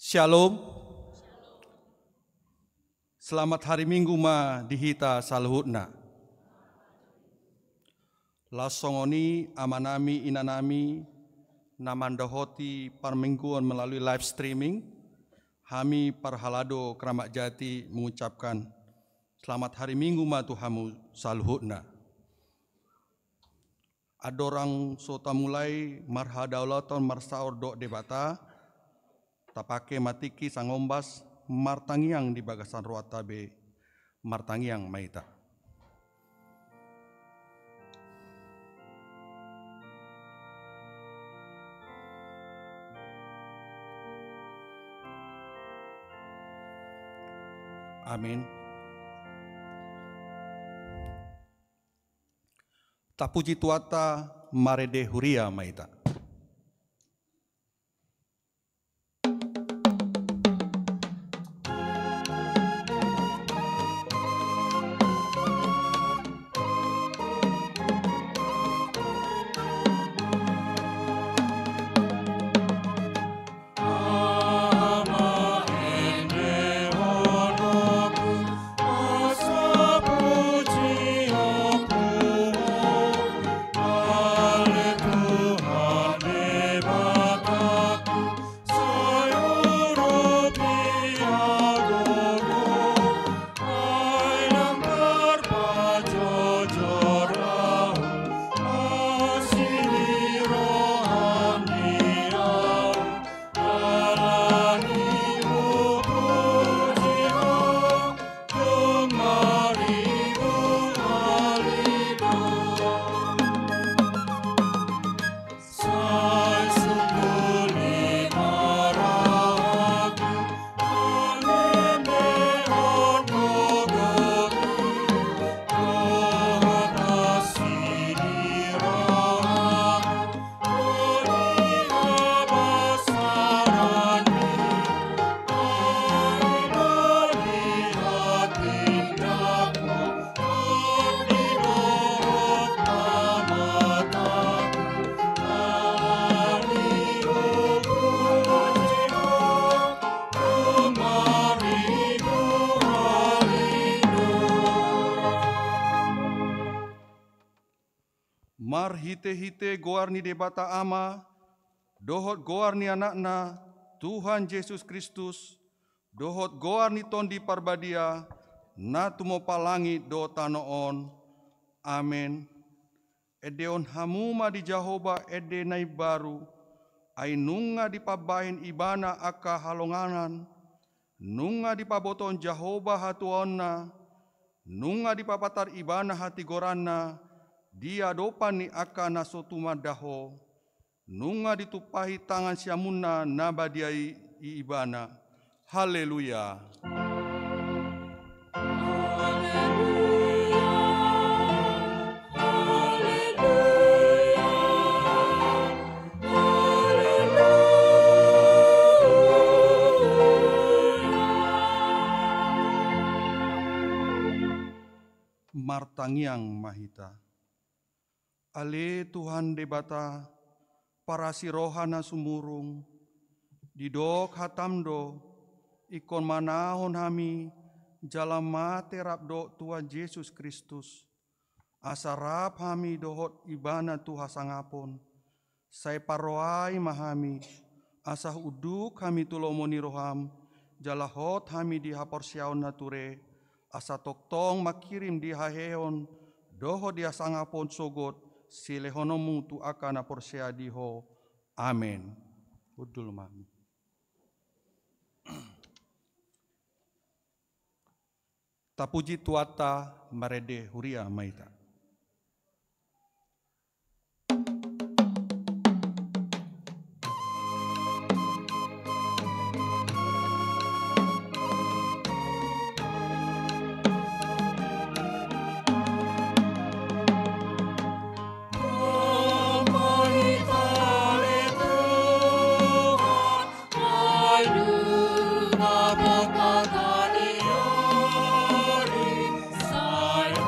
Shalom. Selamat hari Minggu ma dihita salhutna. Lasongoni amanami inanami namandahoti parmingguan melalui live streaming. Kami Parhalado Kramat Jati mengucapkan selamat hari Minggu ma Tuhamu salhutna. Adorang sota mulai marhadaulaton marsaur dok debata. Tapake matiki sangombas martangiang di bagasan ruatabe martangiang maita. Amin. Tapuji tuata marede huria maita. Hite-hite goar ni debata ama, dohot goar ni anakna, Tuhan Yesus Kristus, dohot goar ni tondi parbadia, na tumo palangi do tanoon. Amen. Edeon hamuma di Jahoba ede nai baru, ai nunga di pabain ibana aka halonganan, nunga di paboton Jahoba hatuonna, nunga di papatar ibana hati gorana, dia dopan ni aka nasotuma daho, nunga ditupahi tangan siamuna nabadiai ibana. Haleluya. Martangiang mahita. Ale Tuhan debata parasi rohana sumurung didok hatamdo ikon manahon hami jalan mate rabdo Tuhan Yesus Kristus asarap hami dohot ibana Tuha sangapon sai paroai mahami asah uduk hami tulomoni roham jalahot hami di haporsiaon nature asa toktong makirim di haheon doho dia sangapon sogot silehonomu tu akana porseadiho. Amen. Udul mami. Tapuji tuata marede huria maita. Saya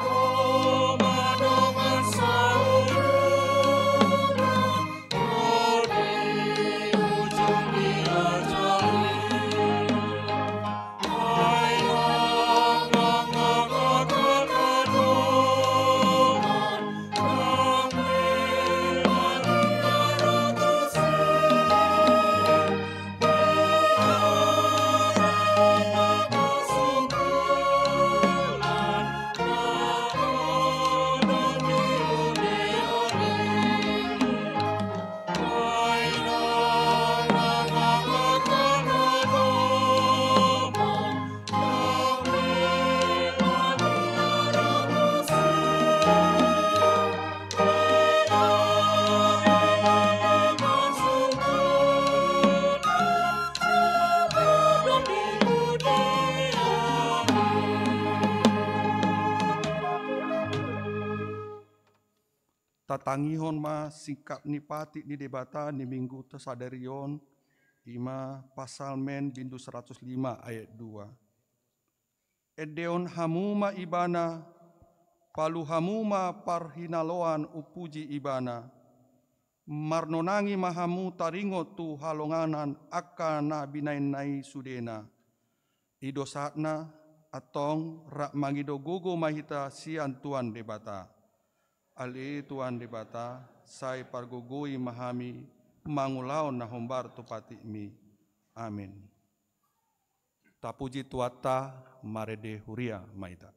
tatangihon ma singkat ni pati di debata ni minggu tesadarion ima pasal men bindu 105 ayat 2. Edeon hamuma ibana palu hamuma parhinaloan upuji ibana marnonangi mahamu taringo tu halonganan akana binainai sudena ido saatna atong rak mangido gogo mahita sian tuan debata ali tuan debata sai pargogoi mahami mangulaon na hombar tupati mi amin. Tapuji tuata marede huria maita.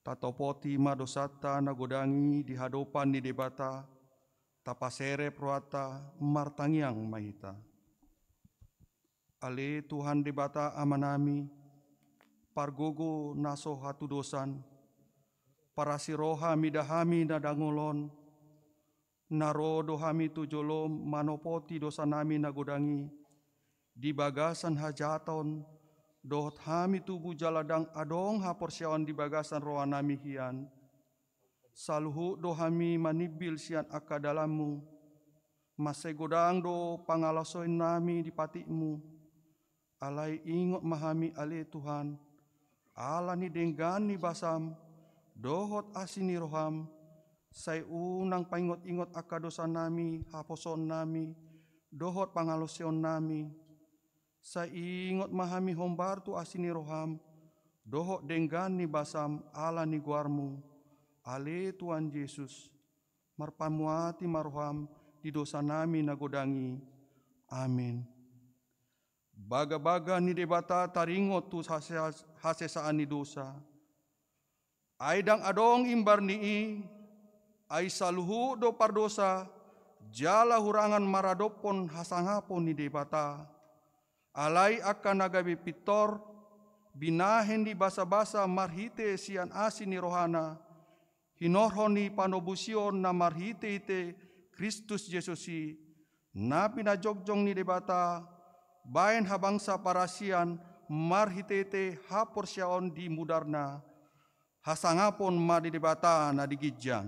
Tatopoti madosata nagodangi di hadopan di debata tapasere proata martangiang mahita. Ale Tuhan debata amanami pargogo naso hatu dosan parasiroha midahami nadangolon narodo hami tujolom manopoti dosanami nagodangi di bagasan hajaton dohot hami tubuh jaladang adong haporsiawan di bagasan rohanami hian. Saluhu do hami manibil sian akadalammu. Masai godang do pangalasoin nami di patikmu. Alai ingot mahami ale Tuhan. Ala ni denggani basam. Dohot asini roham. Sai unang paingot-ingot akadosan nami haposon nami. Dohot pangalosion nami. Sa ingot mahami hombar tu asini roham, dohok denggani basam ala ni guarmu, ale Tuhan Yesus, marpamuati maroham di dosa nami nagodangi, amin. Baga-baga ni debata taringot tu hasesaan ni dosa, aidang adong imbar nii, ai saluhu do pardosa, jala hurangan maradopon hasangapon ni debata, alai akan nagabi pitor, binahen di basa-basa marhite sian asini rohana, hinorhoni panobusion na marhite ite Kristus Yesusi, na pinajogjong ni debata, bayan habangsa parasian marhite ite haporsyaon di mudarna, hasangapon ma di debata na digijang.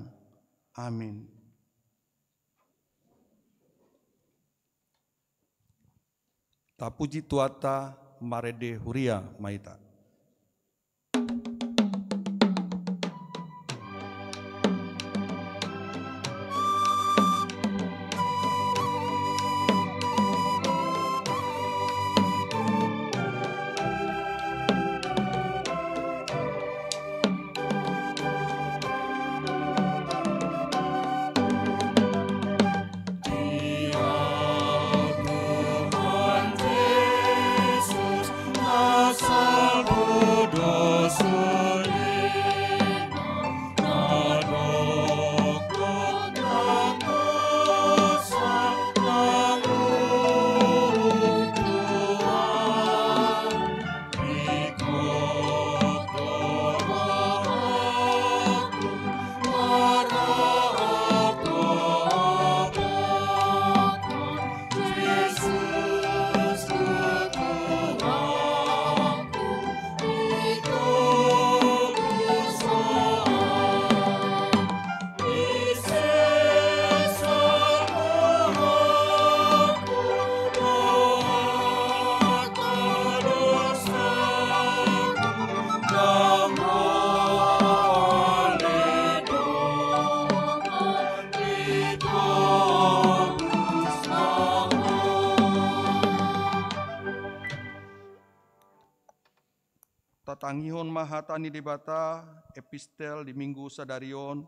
Amin. Tapuji tuata marede huria maita. Salve tatangihon mahatani debata epistel di minggu sadarion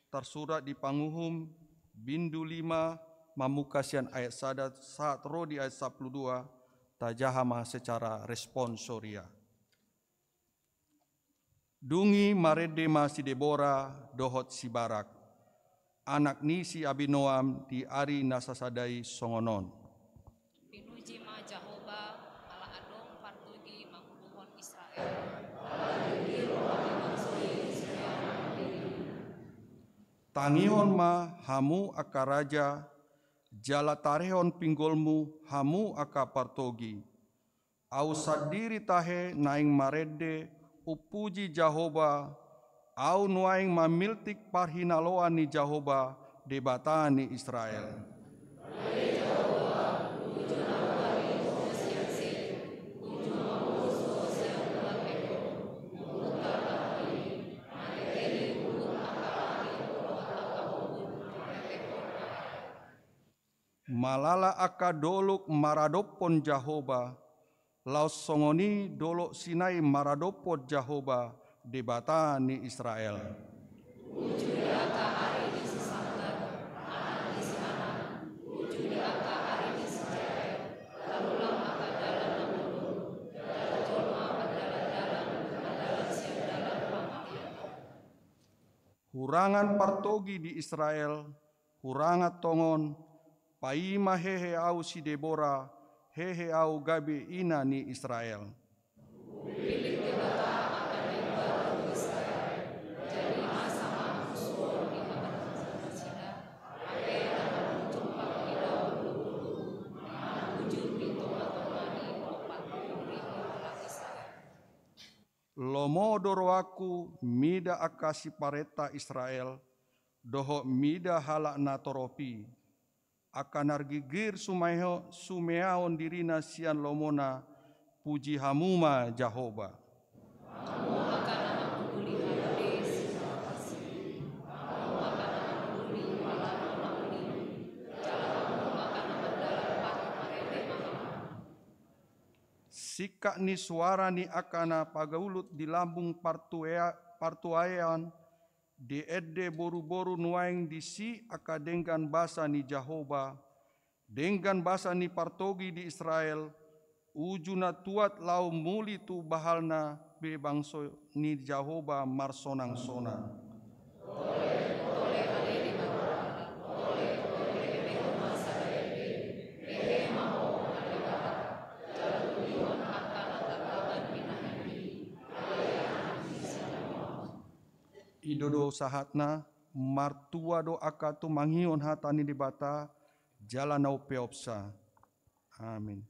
tersurat di panguhum bindu 5 mamukasian ayat saat roh di ayat 12 tajahama secara responsoria. Dungi marede si Debora dohot si Barak, anak ni si Abinoam di ari nasasadai songonon. Pinuji ma Jehovah ala adong partugi manguluhon Israel. Tangihon ma hamu aka raja, jala tarehon pinggolmu hamu aka partogi. Au sadiri tahe naing marede upuji Jehovah, au nuaing mamiltik parhinaloan ni Jehovah debata ni Israel. Malala aka doluk maradopon Jehovah, laos songoni dolok sinai maradopot Jehovah debata ni Israel. Hurangan partogi di Israel, hurangat tongon, paima hehe au si Debora, hehe au gabe ina ni Israel. Lomo doroaku mida akasi pareta Israel, doho mida halak na toropi, akan argigir sumeaon dirina sian lomona, puji hamuma Jehovah. Sikak ni suara ni akana pagaulut di lambung partuayan, di edde boru-boru nuaing di si aka denggan basa ni Jehovah, denggan basa ni partogi di Israel, ujuna tuat lau muli tu bahalna be bangso ni Jehovah marsonang-sonang. Idodo sahatna martua do akatu manghion hatani debata jalanau peopsa. Amin.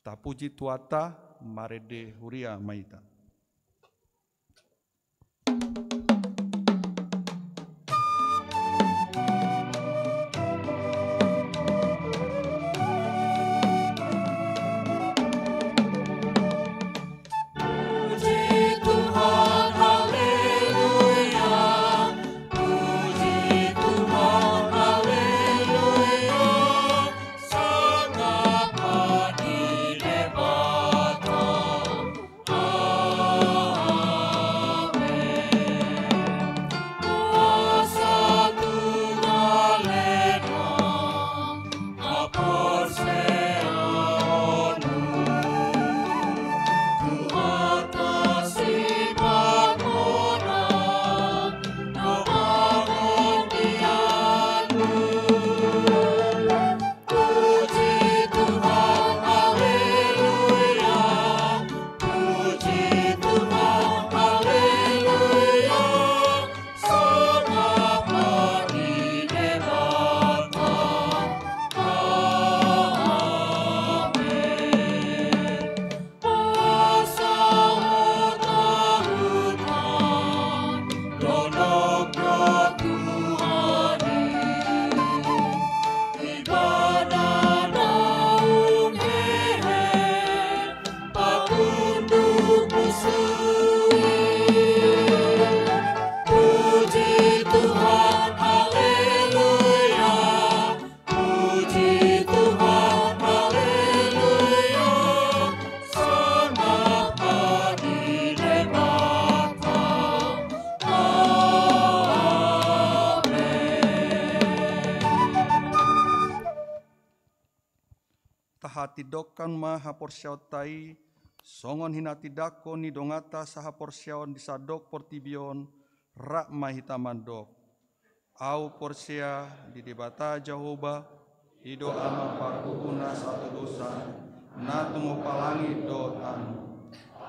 Tapuji tuata marede huria maita. Oh Atidokan maha porsiautai, songon hinatidako ni dongata saha porsiaon disadok portibion, rak mahitamandok. Au porsia di debata Jehovah, ido ama parkuhuna satu dosa, na tungo palangi dotan.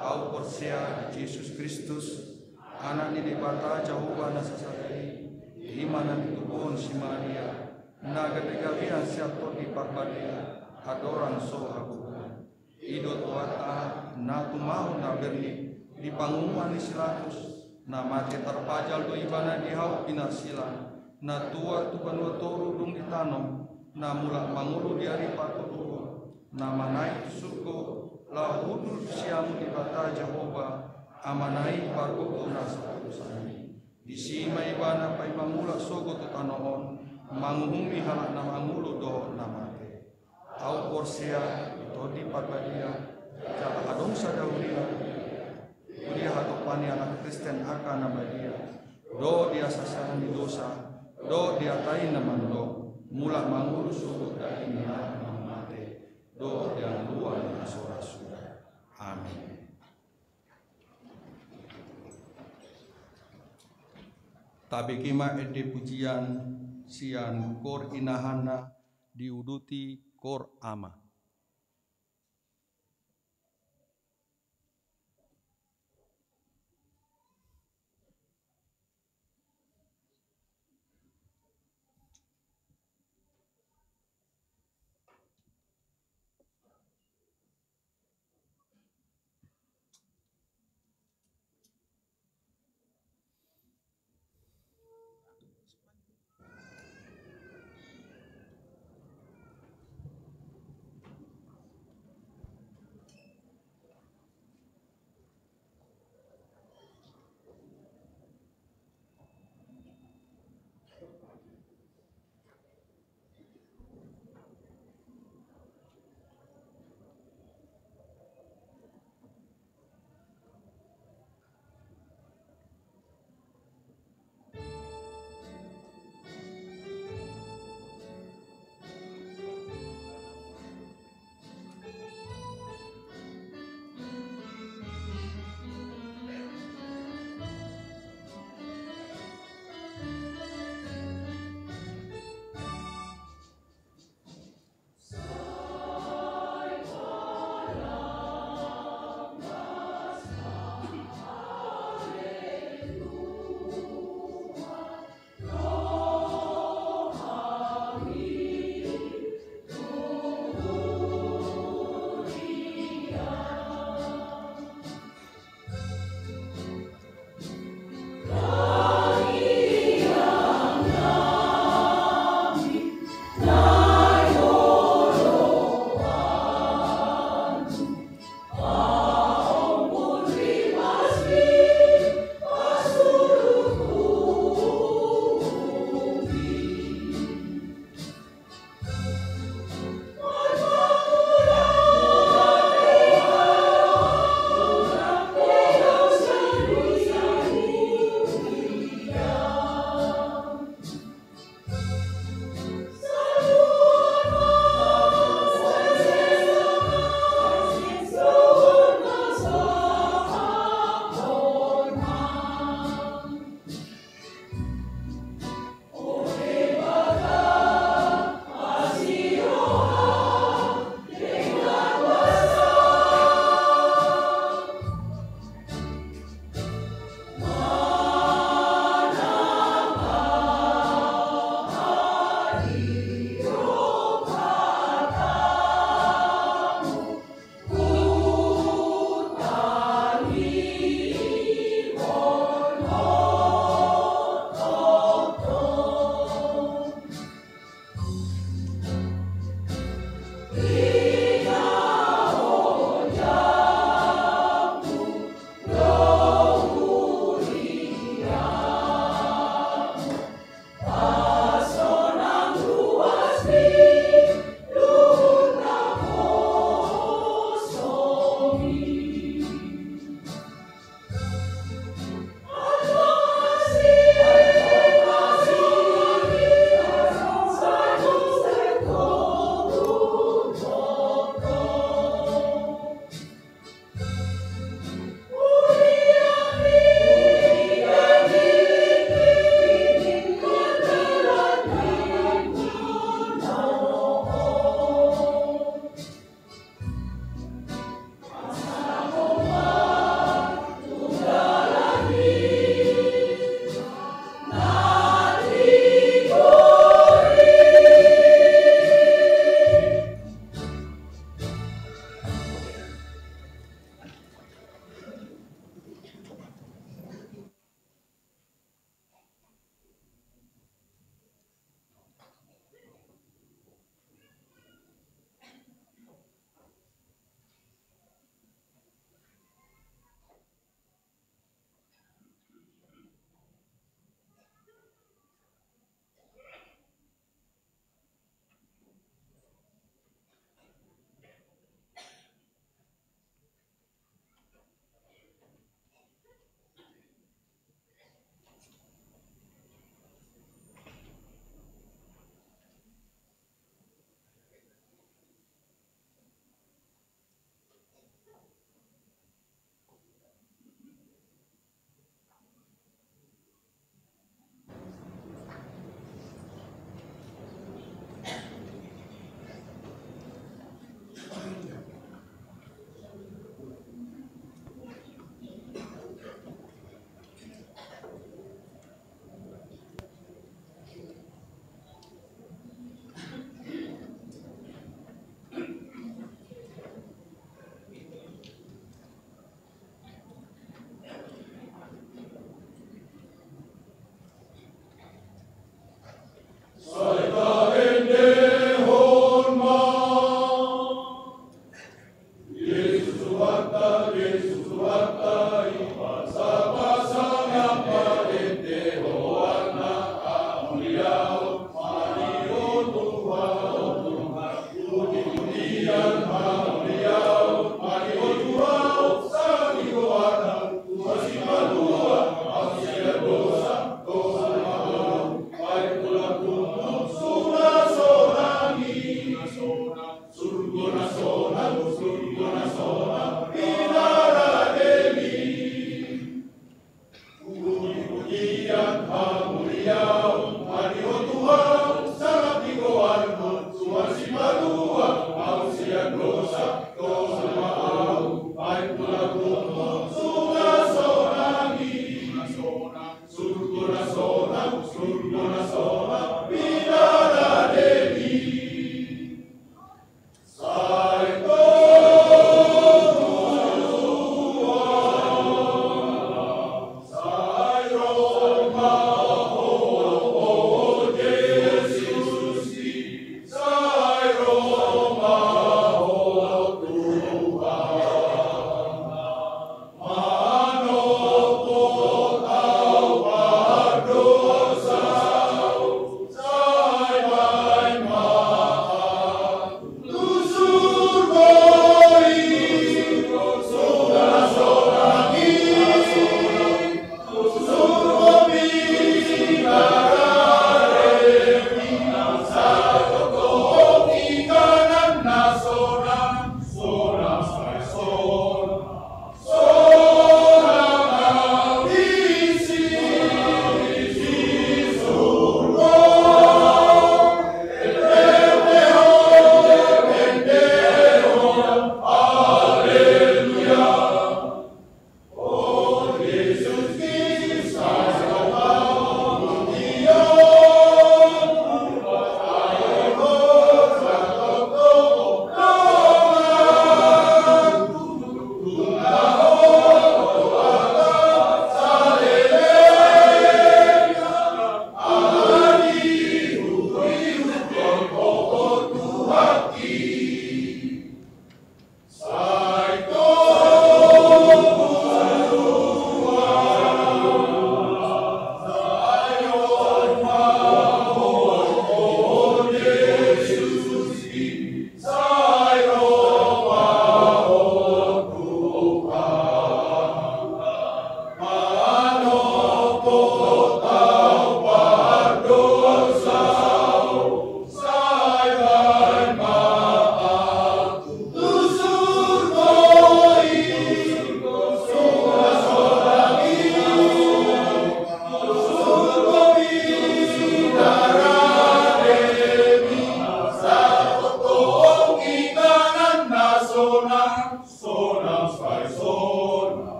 Au porsia di Yesus Kristus, anak di debata Jehovah na sasadari, imana ditubon si Maria, na gadegabian siato di parbadia, adoran so habukan. Ido tuata, na tumau na berni, di pangumuan isilatus, na mati terpajal do ibana di hau pinasilan, na tua tu banua toru dung ditanam, na mulak mangulu di hari patuluh, na manai suku, la hudul siamu di bata Jehovah, amanai parkuku nasa kusani. Di sima ibana pai mangula sogo tu tanohon, manguhumi halak na mangulu do namate. Au porsia itu di parbadia, jaka adong sadauria, kudia hatopani anak Kristen akan nabadia, do dia sasaran di dosa, do dia tain namando, mulak mangulu suku dari niat mamate, do dia luar di sora-sora. Amin. Tabe kema ede pujian sian kor inahana diuduti kor ama.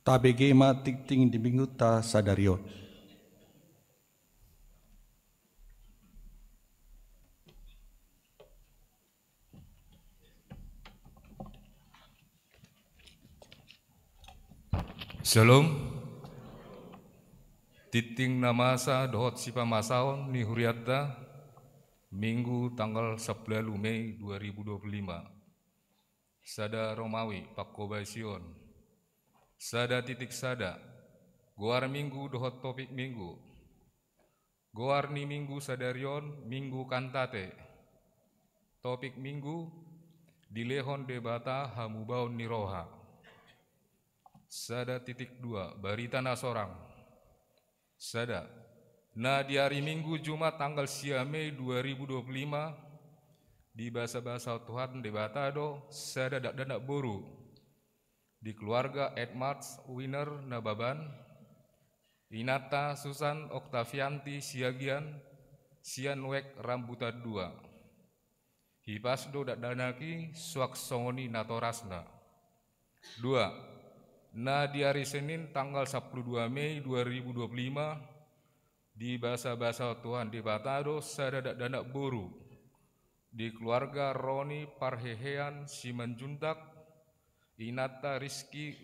Tabege ma tikting di minggu ta sadarion. Shalom. Titing namasa dohot sipa masaon ni huriatta Minggu tanggal 11 Mei 2025. Sada Romawi Pakkobai Sion. Sada titik sada Goar minggu dohot topik minggu. Goar ni minggu sadarion minggu kantate. Topik minggu dilehon debata hamubaun niroha. Sada titik 2 berita nasorang. Sada. Nah di hari Minggu Jumat tanggal 10 Mei 2025 di bahasa-bahasa Tuhan debatado sada dak boru di keluarga Edmards Winner Nababan Inata Susan Oktavianti Siagian Sianwek Rambutan 2 Hipasdo dak danaki suak songoni natorasna 2. Nah di hari Senin tanggal 12 Mei 2025 di bahasa-bahasa Tuhan di Batado sadadak danak boru di keluarga Roni Parhehean Simanjuntak Inata Rizky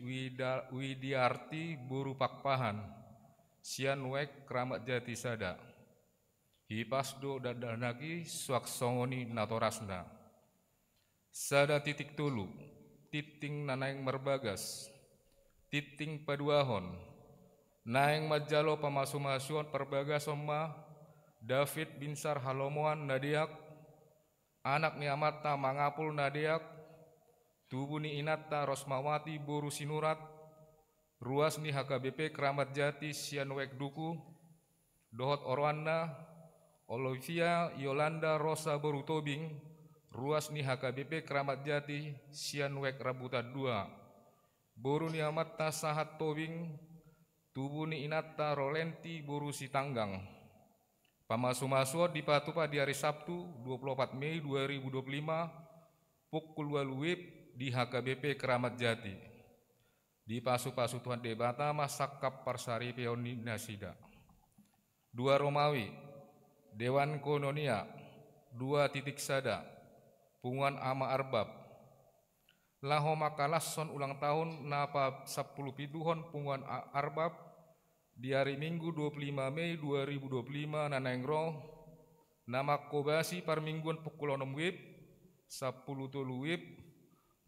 Widiarti Boru Pakpahan Sianwek Kramat Jati Sada Hipasdo dadanaki swaksongoni natorasna Sada titik tulu titing nanaing merbagas titing paduahon naeng majalo pamasumasuan perbagas oma David Binsar Halomoan Nadiak anak ni amata mangapul Nadiak tubuh ni Inata Rosmawati Boru Sinurat ruas ni HKBP Keramat Jati Sianwek Duku Dohot Orwana Olivia Yolanda Rosa Boru Tobing ruas ni HKBP Keramat Jati Sianwek Rabutan 2 Boru ni amata Sahat Tobing tubuh ni Inata Rolenti Boru Sitanggang pamasumasuan di Patupa di hari Sabtu 24 Mei 2025 pukul 2 WIB di HKBP Keramat Jati di pasu-pasu Tuhan debata masakap Parsari Peoni Nasida 2 Romawi Dewan Kononia 2 titik sada Punguan Ama Arbab Laho makalasson ulang tahun napa 10 pituhon Punguan Arbab di hari Minggu 25 Mei 2025 nanaengro nama kobasi parmingguan pukul 6 WIB 10 tolu WIB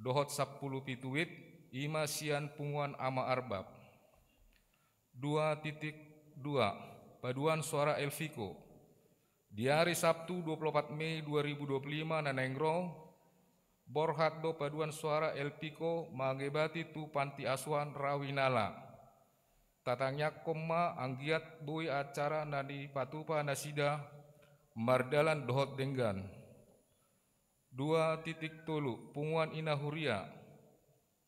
dohot 10 pitu WIB ima sian Punguan Ama Arbab 2.2 Paduan Suara Elviko di hari Sabtu 24 Mei 2025 nanaengro Borhat do Paduan Suara Elpiko mangebati tu panti asuhan Rawinala tatangnya koma anggiat bui acara nadi Patupa Nasida Mardalan Dohot Denggan 2.3 Punguan Ina Huria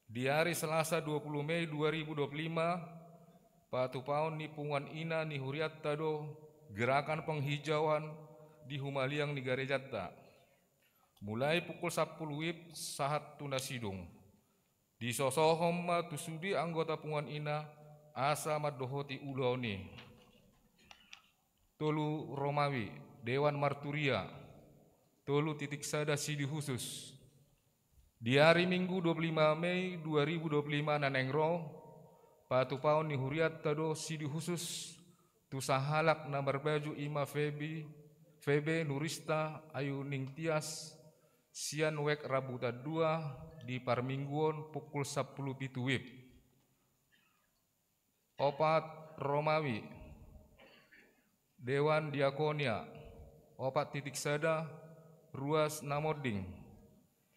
di hari Selasa 20 Mei 2025 Patupaon ni Punguan Ina ni Huriat tado gerakan penghijauan di Humaliang ni Garejata mulai pukul 10 WIB sahat tuna sidung di sosohom tusudi anggota Punguan Ina asa madohoti uloni tolu Romawi Dewan Marturia tolu titik sada sidi khusus di hari Minggu 25 Mei 2025 nanengro Patupaon ni Huriat tado sidi khusus tusahalak na berbaju ima Febe Nurista Ayu Ningtias Sianwek Rabutan 2 di Parmingguon pukul 10 pitu WIB 4 Romawi Dewan Diakonia 4 titik sada ruas Namoding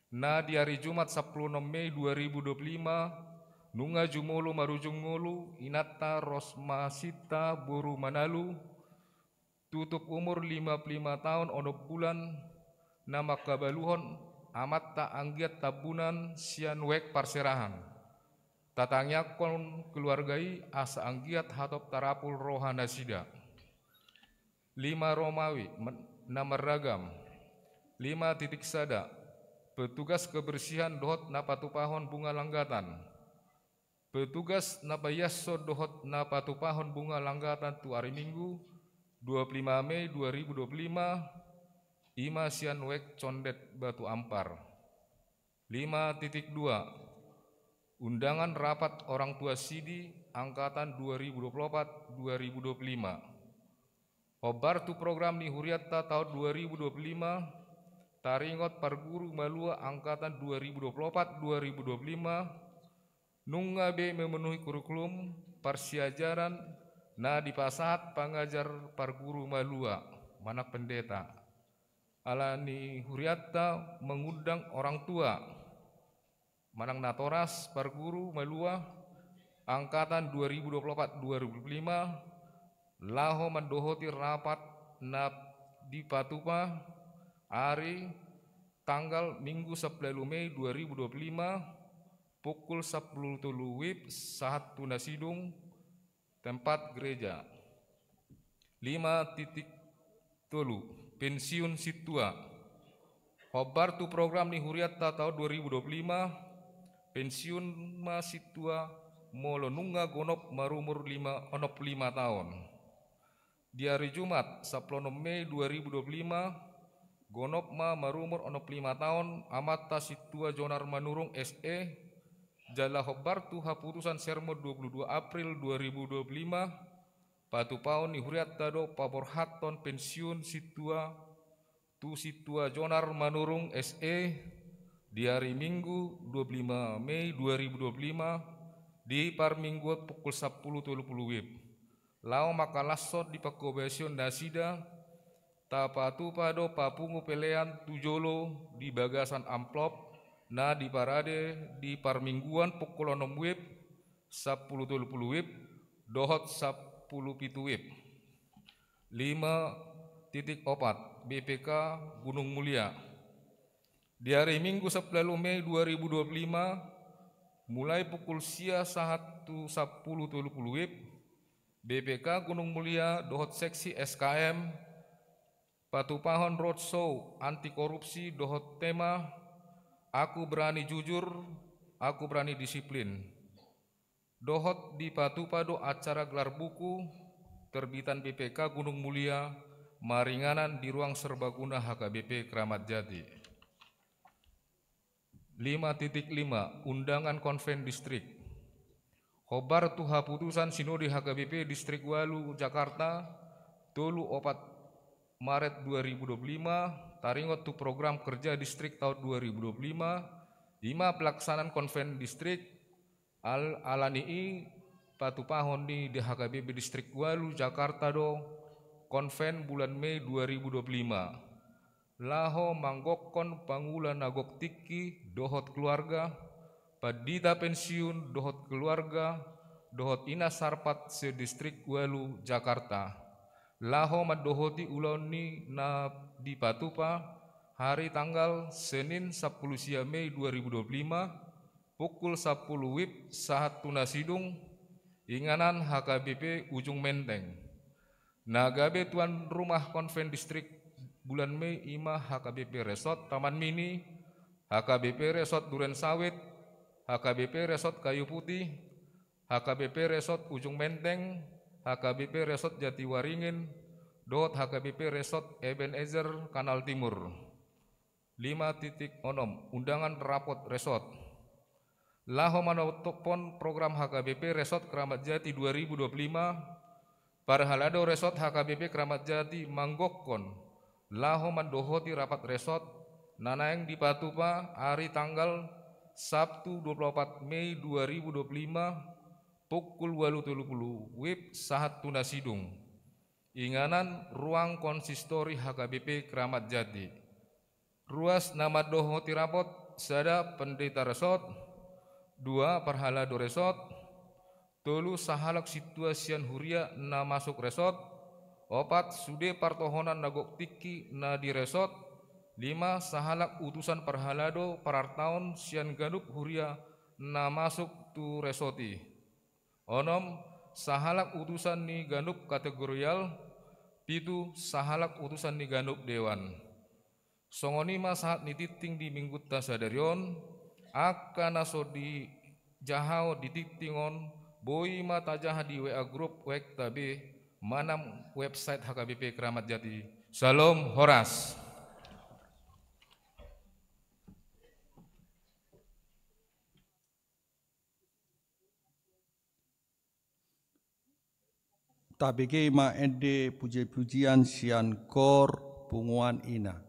nah di hari Jumat 16 Mei 2025 nunga jumolo marujung ngolu Inata Rosmasita Boru Manalu tutup umur 55 tahun onop bulan nama kabaluhon amat tak anggiat tabunan Sianwek Parserahan tatangnya kon keluargai asa anggiat hatop tarapul rohana sida 5 Romawi nama ragam 5 titik sada petugas kebersihan dohot napatupahon bunga langgatan petugas napayasso dohot napatupahon bunga langgatan tu hari Minggu 25 Mei 2025 Ima Sianwek Condet Batu Ampar 5.2 Undangan Rapat Orang Tua Sidi Angkatan 2024-2025 Obartu program ni Huriatta tahun 2025 Taringot Parguru Malua Angkatan 2024-2025 Nungabe memenuhi kurikulum persiajaran na di pasahat pangajar parguru malua manak pendeta. Alani huriatta mengundang orang tua manang natoras parguru malua angkatan 2024-2025 laho mendohoti rapat na di Patupa hari tanggal Minggu 11 Mei 2025 pukul 10 WIB saat tuna sidung tempat gereja. 5.3 pensiun situa. Hobar tu program ni huriatta tahun 2025 pensiun ma situa molo nunga gonop marumur 5 tahun. Di hari Jumat 10 Mei 2025 gonop ma marumur 5 tahun amata situa Jonar Manurung SE jala hobar tu haputusan sermo 22 April 2025 patu paun ni huriatta do paborhaton pensiun situa tu situa Jonar Manurung SE di hari Minggu 25 Mei 2025 di parminggu pukul 10.30 WIB. Lao makalassot di pakobesion dasida tapatu pado papungu pelean tujolo di bagasan amplop na di parade di parmingguan pukul 6 WIB 10.30 WIB dohot 10 pitu WIB. 5.4 BPK Gunung Mulia. Di hari Minggu 11 Mei 2025 mulai pukul sia 1.10 WIB BPK Gunung Mulia dohot seksi SKM Patupahon Roadshow anti korupsi dohot tema Aku berani jujur, aku berani disiplin. Dohot di Patupado acara gelar buku terbitan BPK Gunung Mulia Maringanan di ruang serbaguna HKBP Kramat Jati. 5.5 Undangan Konven Distrik. Khobar tuha putusan Sinode HKBP Distrik Walu Jakarta tolu 4 Maret 2025 taringot tu program kerja distrik tahun 2025 lima pelaksanaan konven distrik alani patupahon di HKBP Distrik Walu Jakarta do konven bulan Mei 2025 laho manggokon pangula nagok tiki dohot keluarga padita pensiun dohot keluarga dohot ina sarpat se Distrik Walu Jakarta laho madohoti uloni na di Patupa hari tanggal Senin 10 Mei 2025 pukul 10 WIB saat tuna sidung inganan HKBP Ujung Menteng. Nagabe tuan rumah konven distrik bulan Mei ima HKBP Resort Taman Mini, HKBP Resort Duren Sawit, HKBP Resort Kayu Putih, HKBP Resort Ujung Menteng, HKBP Resort Jatiwaringin, dohot HKBP Resort Ebenezer Kanal Timur. 5.6 Undangan Rapot Resort. Laho manotopon program HKBP Resort Kramat Jati 2025 Parhalado Resort HKBP Kramat Jati manggokon laho mandohoti rapat resort nanaeng di Patupa hari tanggal Sabtu 24 Mei 2025 pukul 8.30 WIB saat tuna sidung inganan ruang konsistori HKBP Kramat Jati. Ruas nama dohoti rapot sada pendeta resort 2 Parhalado Resort, tolu sahalak situasian huria na masuk resort, 4 sude partohonan nagok tiki na di resort, 5 sahalak utusan Parhalado parartaon sian ganup huria na masuk tu resoti, 6 sahalak utusan ni ganup kategorial, 7 sahalak utusan ni ganup dewan. Songonima saat nititing di minggu tasadarion akan aso di jahau di titingon boi mata jaha di WA grup wek tabe manam website HKBP Kramat Jati. Salam Horas. Tabege ma ende puji-pujian sian kor punguan ina.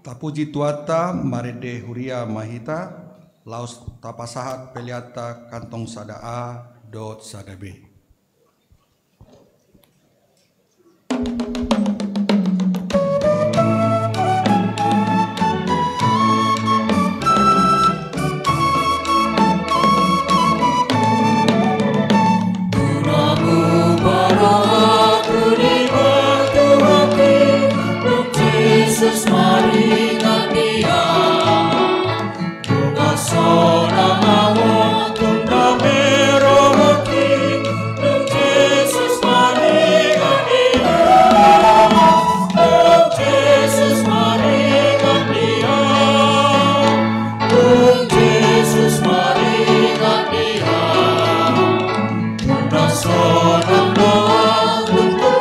Tapuji tuata marede huria mahita laos tapasahat peliata kantong sadaa dot sadabe. Jesus maringan dia, bunga sona awak tunda meroti, Jesus maringan dia, Jesus maringan dia, Jesus maringan dia, bunga sona awak tunda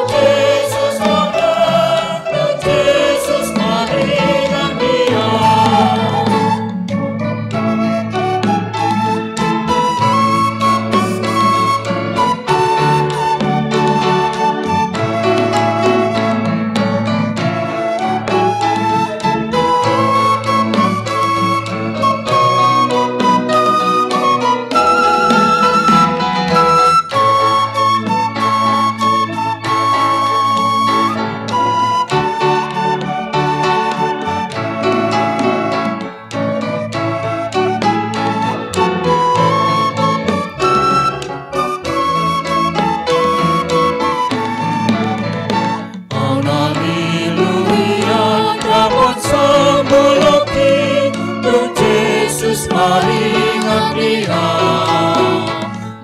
maringan dia,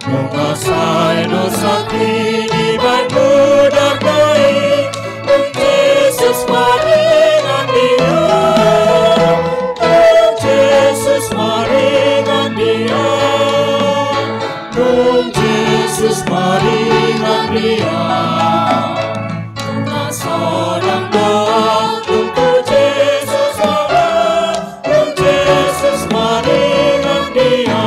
mengasai dosa kini baik berdamai, Jesus maringan dia, Jesus maringan dia, Jesus maringan dia, tengah seorang doa untuk Jesus Allah, Jesus maringan dia.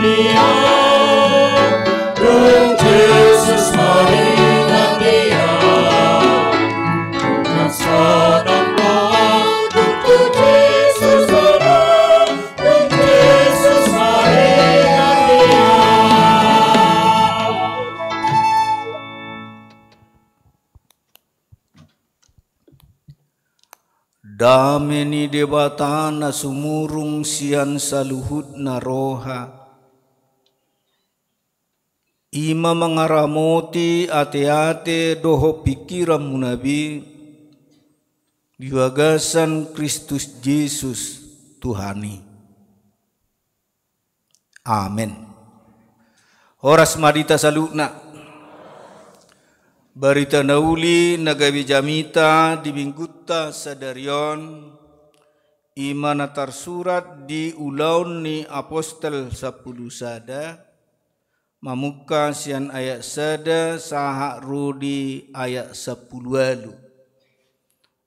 dia, Dong Yesus maringan dia. Sedang doa untuk Yesus ada, Dong Yesus maringan dia. Dameni debatana sumurung sian saluhut na roha. Ima mangaramoti ate-ate doho pikiran munabi. Diwagasan Kristus Yesus Tuhani. Amin. Horas madita salukna. Barita nauli nagawi jamita di bingkutta sadarion imana tarsurat di ulaun ni apostol 10 sada mamuka sian ayat sada sahak rudi ayat 10 alu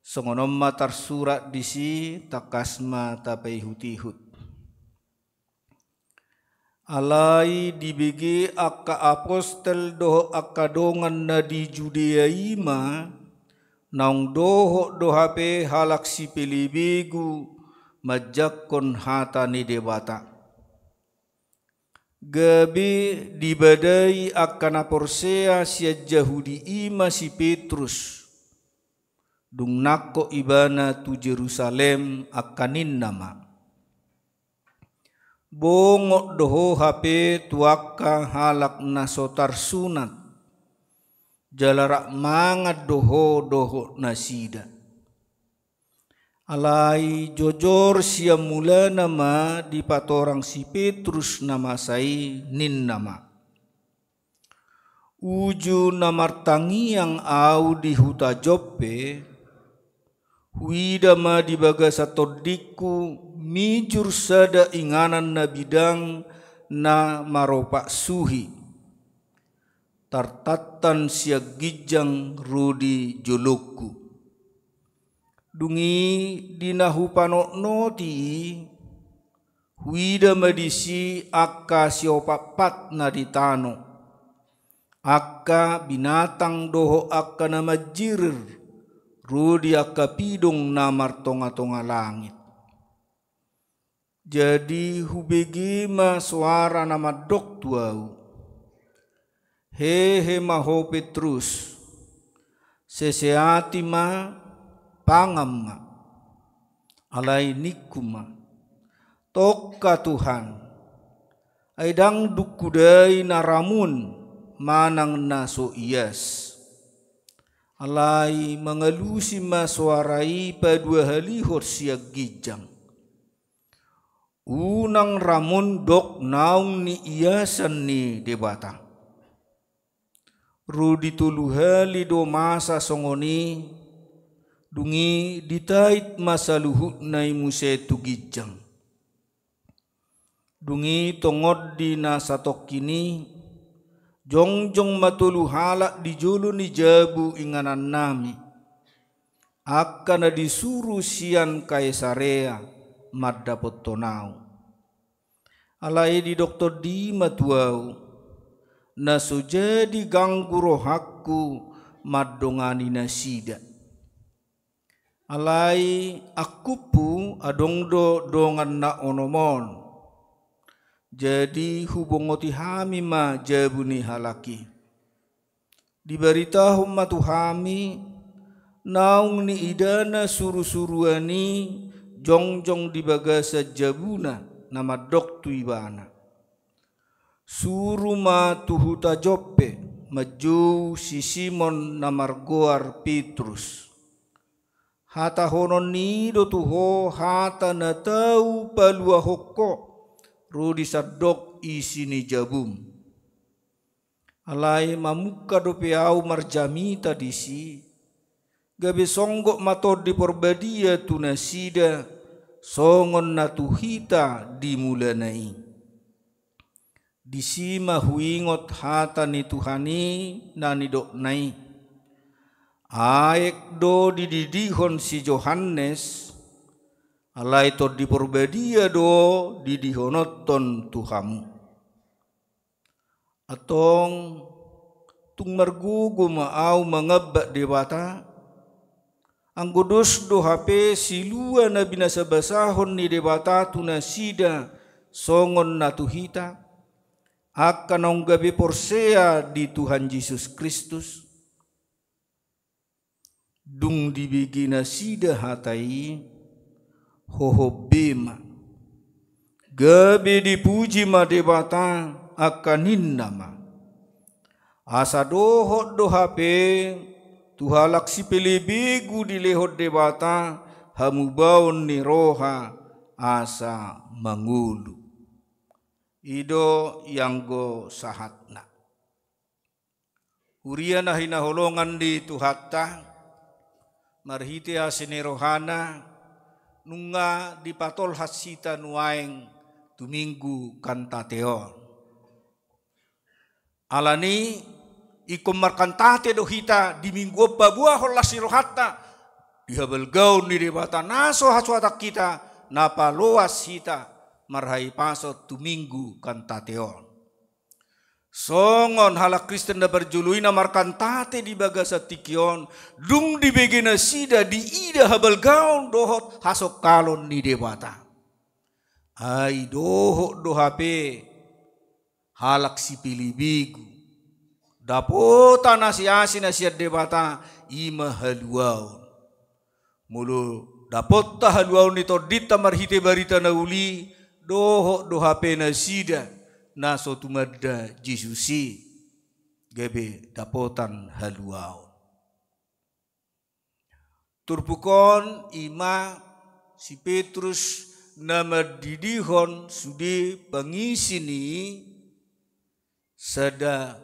songonomma tarsurat di si takasma tapai hutihut alai dibegi akka apostel doho akka dongan na di Judea ima naung doho dohape halak si pelibegu majakon hata ni debata gabi dibadai akan aporsea sia Jahudi ima si Petrus dung nako ibana tu Jerusalem akanin nama bongok doho hape tuaka halak nasotar sunat jalarak mangat doho nasida alai jojor sia mula nama di patorang si Petrus nama sai nin nama uju namartangi yang au di huta Joppe huidama di bagasa todiku mijur sada inganan na bidang na maropak suhi tartatan siag gijang rudi jolokku dungi dinahu panokno ti huida madisi akka siopapat na ditano akka binatang doho akka na majirir rudi akka pidong na martonga-tonga langit. Jadi hubegi ma suara nama dok tuau. Hehe maho Petrus. Seseati ma pangam ma. Alai nikuma. Tokka Tuhan. Aidang dukudai naramun manang naso ias. Alai mengelusi ma suarai padua halihor siag gijang. Unang ramun dok naung ni iasan ni debata. Rudi tuluhali do masa songoni dungi ditait masa luhut nai muse tugijang. Dungi tongod di nasatok kini jongjong matulu halak di julu ni jabu inganan nami. Akan disuruh sian Kaisarea madapot tonau. Alai di doktor di matuau naso jadi ganggu rohakku madongani nasida. Alai akupu adongdo dongan na onomon. Jadi hubungoti hami ma jabuni halaki. Diberitahu matuhami naung ni idana suru-suruani jongjong di bagasa jabuna nama dok tu ibana. Suru ma tuhuta Joppe maju si Simon namargoar Petrus. Hata honon nido tuho hata na tau palua hokko rudi sadok isi ni jabum. Alai mamuka dope au marjamita disi. Gabe songgok matod di porbadia tunasida songon natuhita dimulanai. Disima huingot hata ni Tuhani nani dok nai. Aek do dididihon si Johannes. Alai to di porbadia do didihonoton Tuhamu. atong tung margugo maaw mangabba debata ang gudos do hape silua na binasabasahon ni debata tunasida songon na tuhita akan ang gabi porsea di Tuhan Yesus Kristus dung dibigi na sida hatai hohobema gabi dipuji ma debata akanin nama asa dohot do hape tuhalak si pelebigu di lehot debata hamubaon ni roha asa mangulu ido yang go sahatna urian na hinaholongan di tuhatta marhiti asini rohana nunga dipatol hasita nuaeng tuminggu kantateon alani ikumar kantate do hita di minggu babua holas rohatta dihabel gaun di debata naso haswatak kita napa loas hita marhai pasot tuminggu kantateon songon halak Kristen da berjuluina markantate di bagasa tikion dung di begena sida di ida habel gaun dohot hasok kalon ni debata ai dohot do hape halak si pilibigu dapota nasi-asi nasihat debata ima haluau mulu dapota haluau ni tordita marhite barita na uli doho do hape nasida naso tumadda Jesusi gebe dapotan haluau turpukon ima si Petrus nama didihon sudi pangisini sada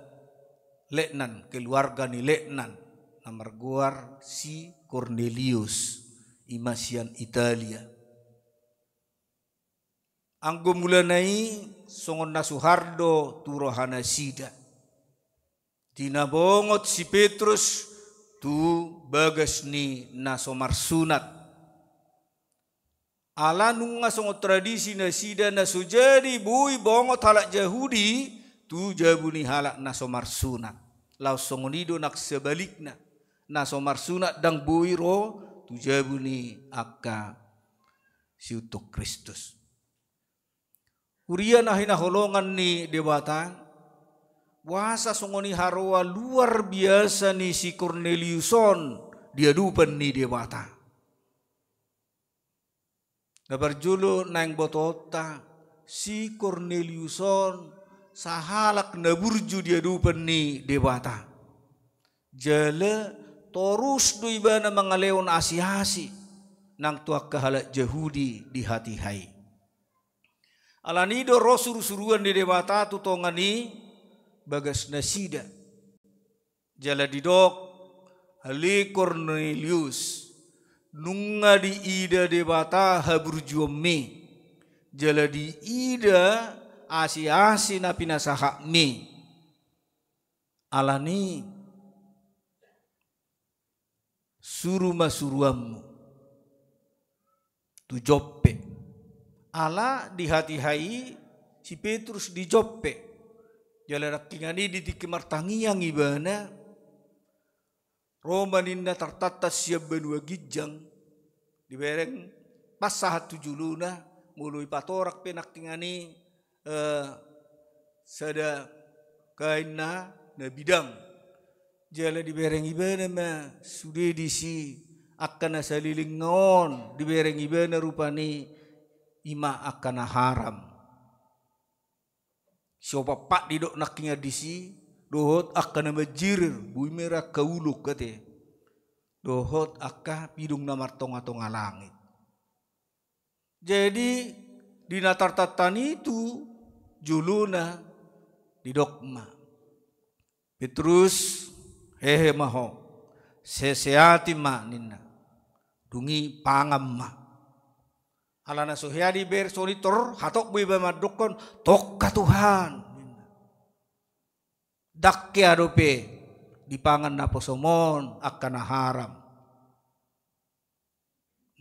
leknan keluarga ni leknan namar guar si Cornelius imasian Italia anggo mulanai songon na Suhardo turohana sida tinabongot si Petrus tu bagas ni nasomar sunat ala nunga songot tradisi na sida na sujadi bui bongot halak Yahudi tu jabuni halak nasomar sunat lau songonido nak sebalikna nasomar sunat dang bui ro tu jabuni akka siutuk Kristus Urian ahina holongan ni debata wasa songoni haroa luar biasa ni si Corneliuson dia dupan ni debata dabar julu naing botota si Corneliuson sahalak naburju dia dupan ni debata jala torus du ibana mangaleon asi-asi nang tuak kahalak Yahudi di hati hai alanido rosur-suruan di debata tutongani bagas nasida jala didok ali Cornelius nunga di ida debata haburjuome jala di ida asi-asi na pinasahak mi alani suruh masuruammu tu joppe ala di hati hai si Petrus di joppe jala rakingani di tikimartangiang ibana Romaninna tartatas siap benua gijang dibereng pasahat tujuluna mului patorak penaktingani sada kaina na bidang jala dibereng ibana ma sudah disi akan asaliling ngon dibereng ibana rupani ima akan haram siapa pak didok naknya disi dohot akan majir bui merah kauluk kate dohot akka pidung namar tonga-tonga langit jadi di natartatan itu juluna didokma Petrus hehe maho seseati ma ninna dungi pangam ma alana sohyadi ber sonitor hatok bui bamadukon tokka Tuhan dakke adope dipangan na posomon akan haram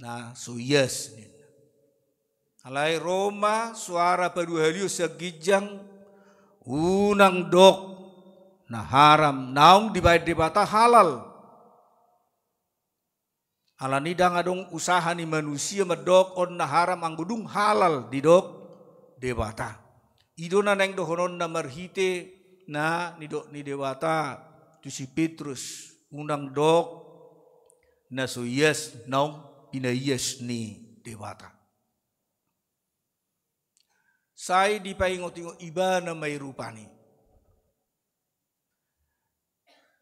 na suyas alai Roma suara paduhalius sagijang unang dok na haram naung dibayar debata halal. Alani dang adong usaha ni manusia medok on na haram anggudung halal di dok debata. Ido na neng dohonon na marhite na ni dok ni debata tu si Petrus unang dok na so yes naung pinayes ni debata. Sai dipaingot-ingot iba na may rupani.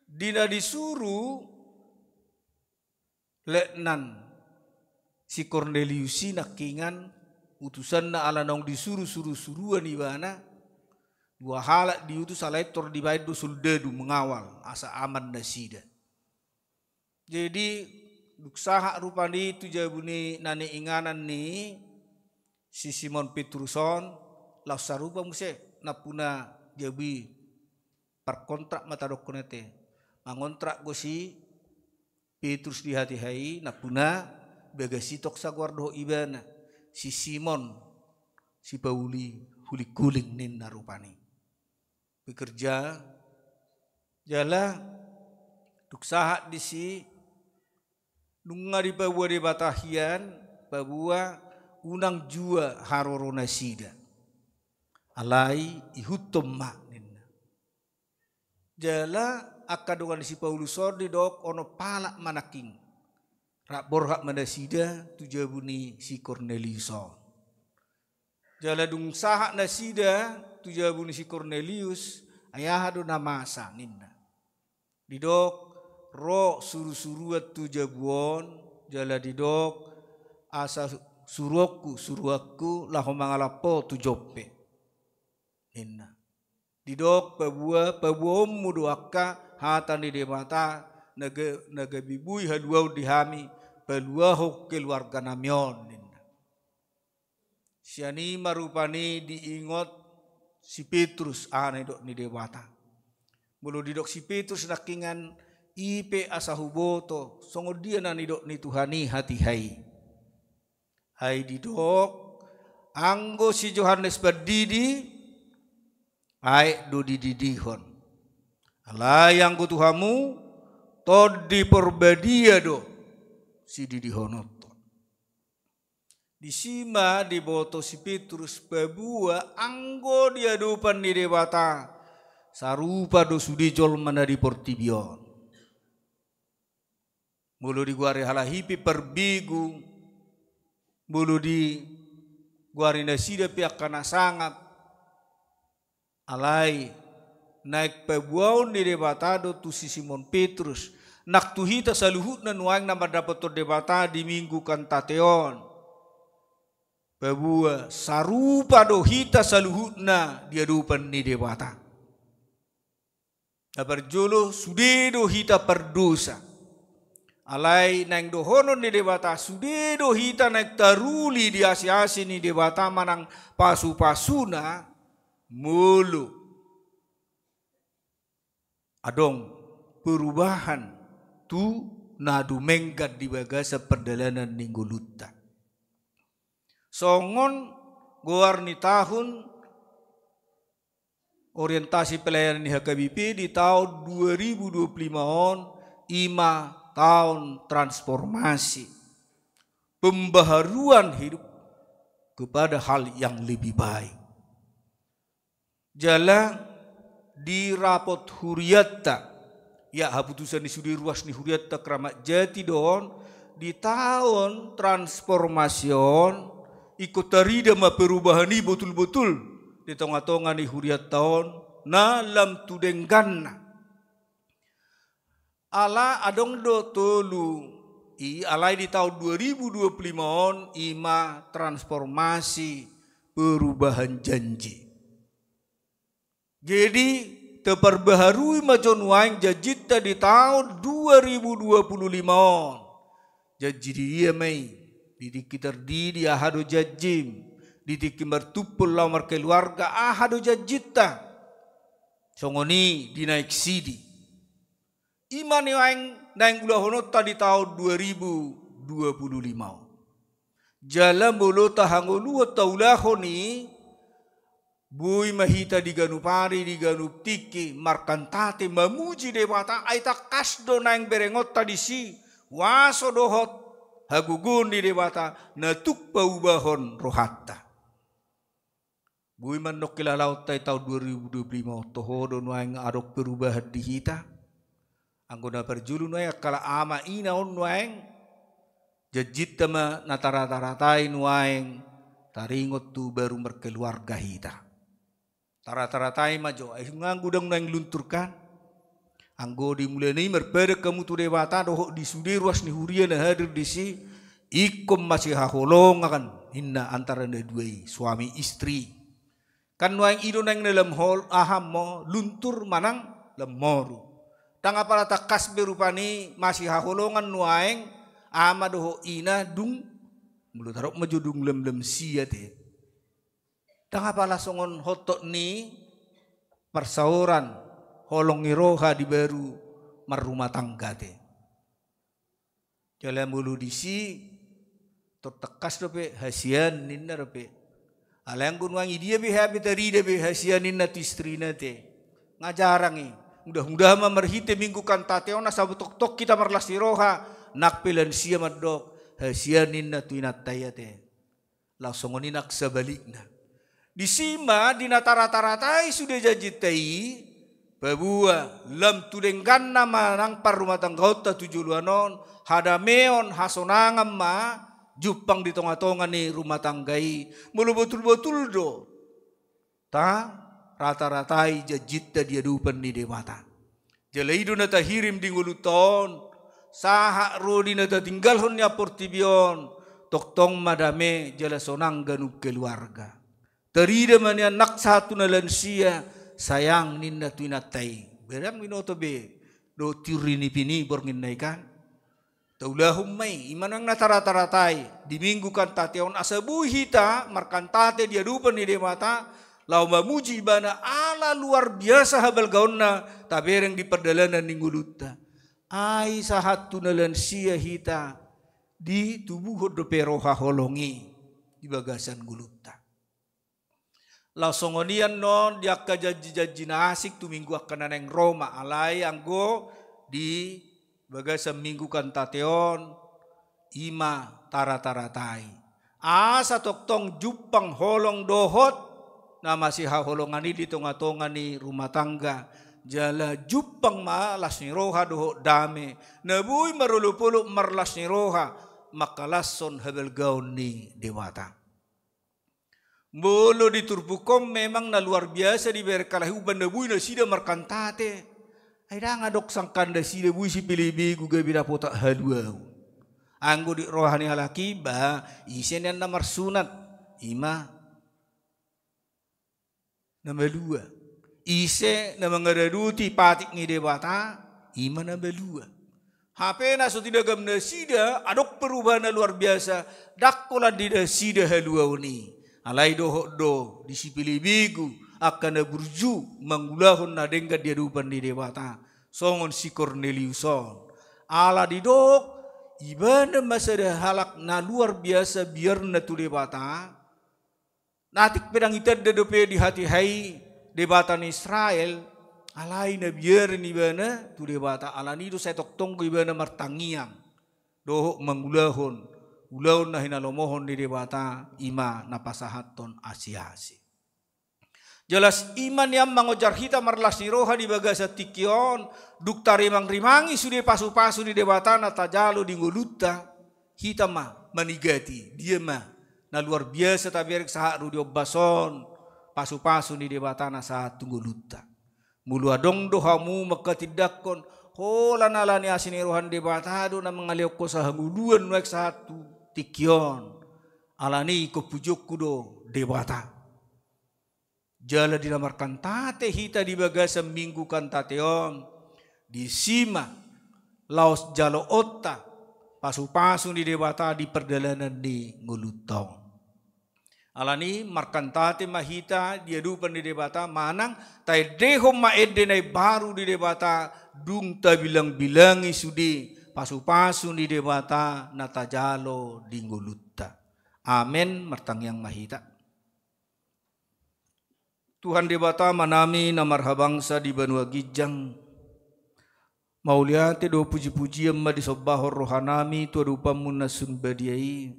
Dina disuruh letnan si Cornelius nakingan utusan na ala nong disuruh-suruhan ibana dua halak diutus alaitor dibayar do soldadu mengawal asa aman na sida. Jadi duksaha rupani itu jabuni nani inganan ni si Simon Petruson lau sarupa muse napuna jabi perkontrak mata dokunete mangontrak go si Petrus di hati hai napuna bagasi tok sagwardo ibana si Simon si Pauli huli kuling nin narupani bekerja jala duksaha di si nunga di babua di batahian babua unang jua harorona sida alai ihutum mak ninna jala akadungan si Paulus di dok ono palak manaking rak borhak manasida tujabuni si Cornelius jala dung sahak nasida tujabuni si Cornelius ayah ado nama ninna di dok ro suruh-suruat tujabuon jala di dok asa suruhku laho mangalapo tujope ninna di dok pabuom muduaka hatan di demata naga bibui haluau dihami peluaho keluarga namion ninna siani marupani diingot si Petrus ane dok ni demata bulu di dok si Petrus nakingan ipe asahuboto songo dia nani dok ni Tuhani hati hai di dok anggo si Yohanes berdidi ai do dididihon alayang ku Tuhamu tod di perbadia do si didihonoto di sima di boto si Petrus babua anggo dia dupan di debata sarupa do sudijol mana di portibion mulu di guari halahipi perbigu mulu di guari nasida pihak kana sangat alai naik pebuaun di debatado tu si Simon Petrus nak tuhita saluhut na nuang na dapat to debata di minggu kantateon pebua sarupa do hita saluhut na dia dupan ni debata abarjolo sudedo hita perdosa alai nang dohonon di debata sudedo hita naik taruli di asi-asi ni debata manang pasu-pasuna mulu adong perubahan tu nadu menggat di bagasa perdalanan ningguluta songon goar ni tahun orientasi pelayanan di HKBP di tahun 2025 on 5 tahun transformasi pembaharuan hidup kepada hal yang lebih baik jala di rapot huriatta ya haputusan di sudi ruas ni huriatta Kramat Jati don di tahun transformasion ikut tarida ma perubahan ini betul-betul di tengah-tengah ni huriat tahun na lam tudengganna ala adong do tolu i alai di tahun 2025 on ima transformasi perubahan janji. Jadi terperbaharui macam wang jajita di tahun 2025 on. Janji dia mai di kita di ahado jajim di tikimar tupul lamar keluarga ahado jajita. Songoni dinaik sidi. Iman yang naing gula honota di tahun 2025. Jalan bolo tahangolu taulahoni Bui mahita diganupari diganup tiki markantate mamuji dewata aita kasdo naeng berengot tadisi waso dohot hagugun di dewata natuk paubahon rohatta. Bui manok kilalaut tay tahun 2025 tohodo naeng adok perubahan di hita. Anggona perjulu naeng kala ama ina on naeng jajit tama natarata-ratai naeng taringot tu baru berkeluarga hita. Tara-taratai majo ay nganggo dang nang lunturkan anggo dimulai ni merbeda kamu tu dewata dohok di sudirwas ni huria na hadir di si ikom masih haholong akan hinna antara na dua suami istri kan nuang ido nang dalam hol aham mo luntur manang lemoru tang apala takas berupani masih haholongan nuang ama dohok ina dung mulut harap maju dung lem sia te. Tangapala songon hotok ni persauran holong iroha di baru marumah tangga te. Jalan mulu disi tertekas dope hasian ninna dope. Alang gunwangi dia be habi tari be hasian ninna tu istri nate. Ngajarangi mudah-mudahan merhite minggu kan tateona sabutok tok kita marlas iroha nak pelan sia madok hasian ninna tu inatayate. Langsung ninak sebaliknya. Di sima di natara-taratai sudah jajitai babua lam tudengkan nama nang parumah tanggota tujuluanon hadameon hasonangam ma jupang di tonga-tonga ni rumah tanggai mulu betul-betul do ta rata-ratai jajita dia dupan di dewata jalaidu nata hirim di nguluton sahak rodi nata tinggal honnya portibion toktong madame jala sonang ganup keluarga. Terida mania nak satu na lansia sayang ninna tu inatai. Berang minoto be do tirini pini borngin naikan. Taulahum mai imanang natarata-ratai di minggu kan tateon asabu hita markantate dia dupan ni demata lau mamuji bana ala luar biasa habal gaonna tabereng di perdalanan ningguluta. Ai sahatu na lansia hita di tubuh do peroha holongi di bagasan guluta. Langsungonian non dia kajaji-jaji nasik tu minggu akan neng Roma alai anggo di bagasa minggu kan tateon ima tara-taratai asa toktong jupang holong dohot na masih holongani di tonga-tonga ni rumah tangga jala jupang ma las ni roha dohot dame nabui marulu-pulu marlas ni roha makalason habel gaun ni dewata. Bolo di turpukom memang na luar biasa di berkalahu banda bui na sida markantate. Aida ngadok sangkanda sida bui si pilibi guga bida potak haluau. Anggo di rohani halaki ba isen yang namar sunat ima nama dua. Ise nama ngadaduti patik ni dewata ima nama dua. HP na so tidak gamna sida adok perubahan luar biasa dakkola di sida haluau ni. Alai dohok do disipili bigu akan burju manggulahon na dengga dia dupan di dewata songon si Corneliuson ala di dok ibana masa dah halak na luar biasa biar na tu dewata natik pedang itad dope di hati hai debatan Israel alai na biar ni bana tu dewata ala ni do saya tok tong ibana martangiam dohok manggulahon ulaun na hinalomohon di dewata ima napasahaton asiasi. Jelas iman yang mengojar kita marlas niroha di bagasa tikion duk tarimang-rimangi sudah pasu-pasu di dewata natajalo di nguluta kita mah manigati dia mah na luar biasa taberek sahak rudio bason pasu-pasu di dewata na saat nguluta. Mulu adong dohamu maka tidakon hola nalani asinirohan dewata do na mengaliok ko sa hanguluan nuek satu tikion alani ko pujuk kudo dewata jala dinamarkan tate hita di bagasa minggu kan tateon di sima laos jalo otta pasu-pasu di dewata di perdalanan di ngulutong alani markantate mahita dia dupan di dewata manang tai dehom maede nai baru di dewata dung ta bilang-bilangi sudi pasu-pasu di dewata natajalo di ngulutta. Amen martang yang mahita. Tuhan debata manami na marhabangsa di Banua Gijang. Mauliate do puji-puji amma di sobbahor rohanami tu adupamun nasun badiai.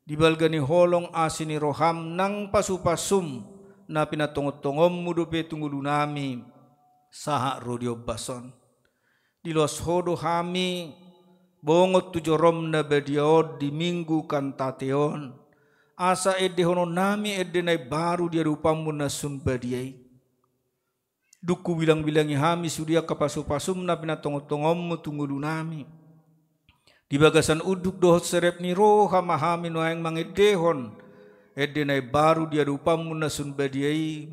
Dibalgani holong asini roham nang pasupasum na pinatongotongom mudupe tunggulunami saha rodio bason. Di los hodo hami bongot tujorom na badiaod di minggu kantateon. Asa edde hono nami edde nai baru dia rupamun nasun badiai. Duku bilang-bilangi hami sudia kapasupasum na pinatongotongom tunggulu nami. Di bagasan uduk dohot serep ni roha mahami noayang mangedehon. Edde nai baru dia rupamun nasun badiai.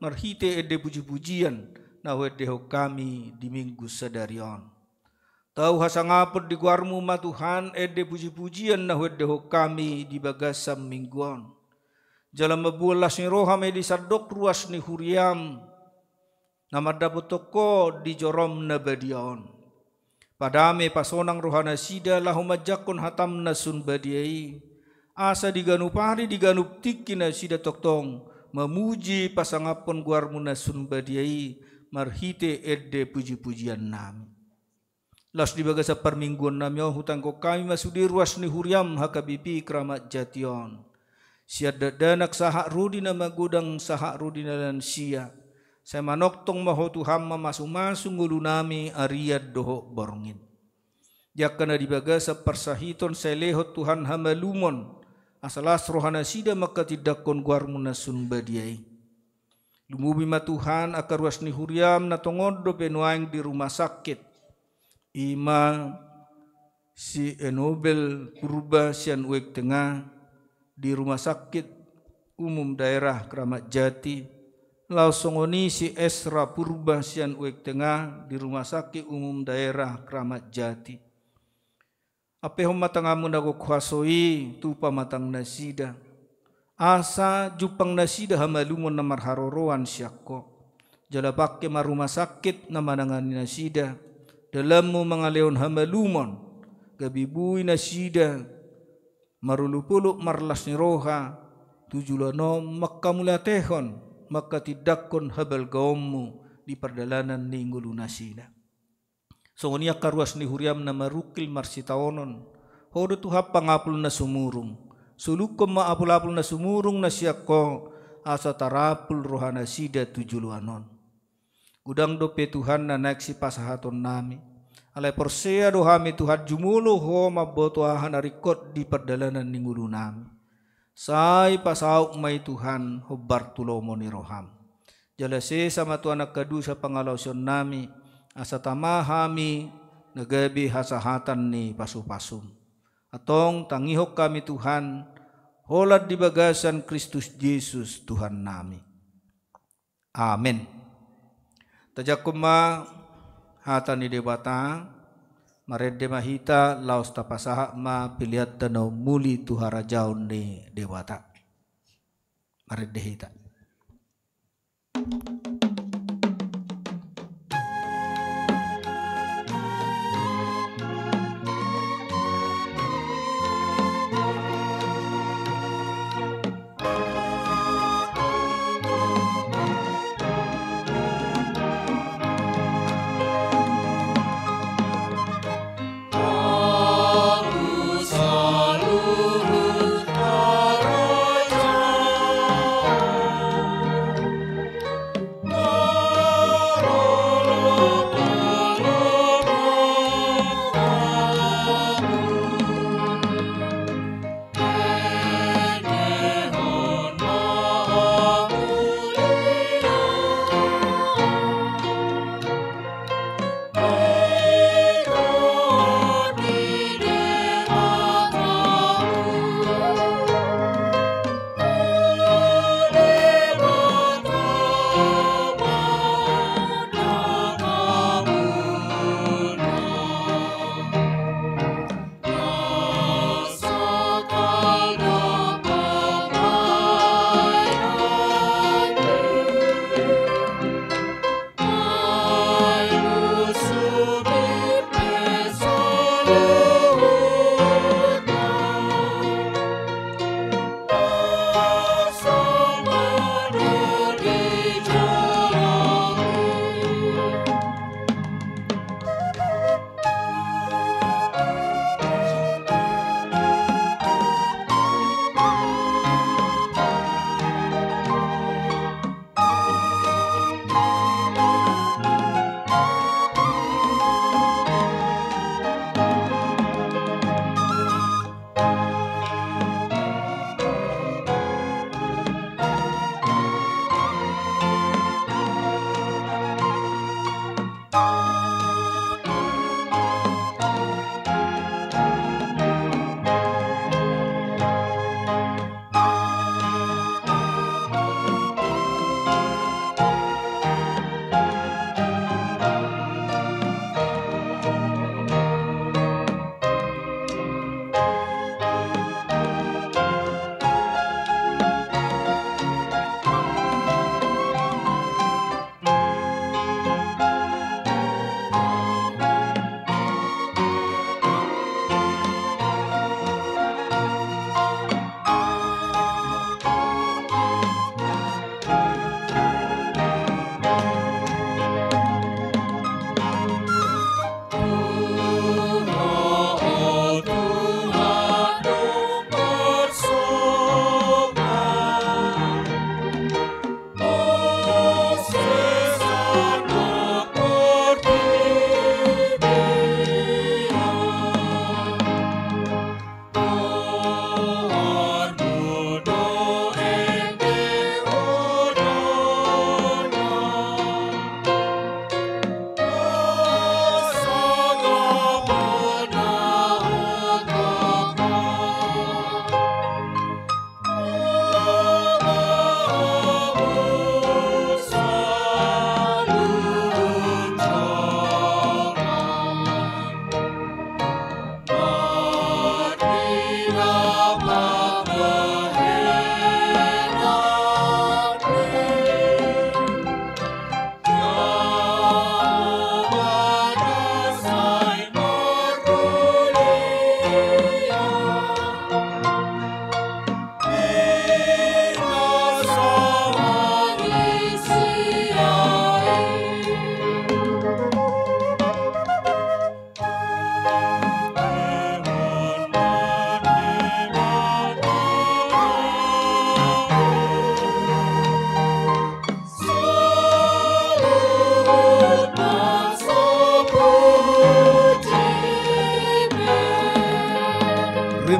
Marhite edde puji-pujian na edde ho kami di minggu sadarion. Tahu hasangapot di guarmu ma Tuhan edde puji-pujian na weddeho kami di bagasam mingguan. Jalan mabulas ni roham edi sadok ruas ni huriam. Nama dapot toko di jorom na badiaon. Padame pasonang rohana sida lahumajakon hatam na sun badiai. Asa diganupari diganup tiki na sida toktong. Memuji pasangapon guarmu na sun badiai. Marhite edde puji-pujian nami. Las di bagasa permingguan nami hutang ko kami masudi ruas ni huriam hakabipi Kramat Jation. Siada danak sahak rudi na magudang sahak rudi na lansia. Saya manoktong maho Tuhan mamasung-masung ngulu nami ariad doho borongin. Jakana di bagasa persahiton saya lehot Tuhan hamalumon. Asalas rohana sida maka tidakon guarmu nasun badiai. Lumubi ma Tuhan akar ruas ni huriam na tongodo penuaing di rumah sakit. Ima si Enobel Purba Sian Uek Tengah di Rumah Sakit Umum Daerah Kramat Jati. Lausongoni si Esra Purba Sian Uek Tengah di Rumah Sakit Umum Daerah Kramat Jati. Ape homatangamu nago kuasoi tupa matang nasida. Asa jupang nasida hamalumon na marharoroan syakko. Jalabake marumah sakit na manangani nasida. Dalammu mangaleon hamalumon gabibui nasida marulupuluk marlas ni roha tujulano makka mulatehon makka tidakon habal gaommu di perdalanan ni ngulu nasida. Songonia karuas ni huriam na marukil marsitaonon hodo tuha pangapul na sumurung sulukom maapul-apul na sumurung na siyako asa tarapul rohana sida tujuluanon. Gudang dope Tuhan na naik si pasahaton nami. Alay porsea dohami Tuhan jumulu ho maboto ahan arikot di perdalanan ninggulu nami. Say pasauk may Tuhan ho bartulomo ni roham. Jalase sama Tuhan akadu sa pangalawsyon nami. Asa tamahami nagabi hasahatan ni pasupasum. Atong tangihok kami Tuhan. Holad di bagasan Kristus Yesus Tuhan nami. Amin. Tajakuma hata ni debata marede mahita laos tapasaha ma pilihat danau muli tuhara jaun ni debata marede hita.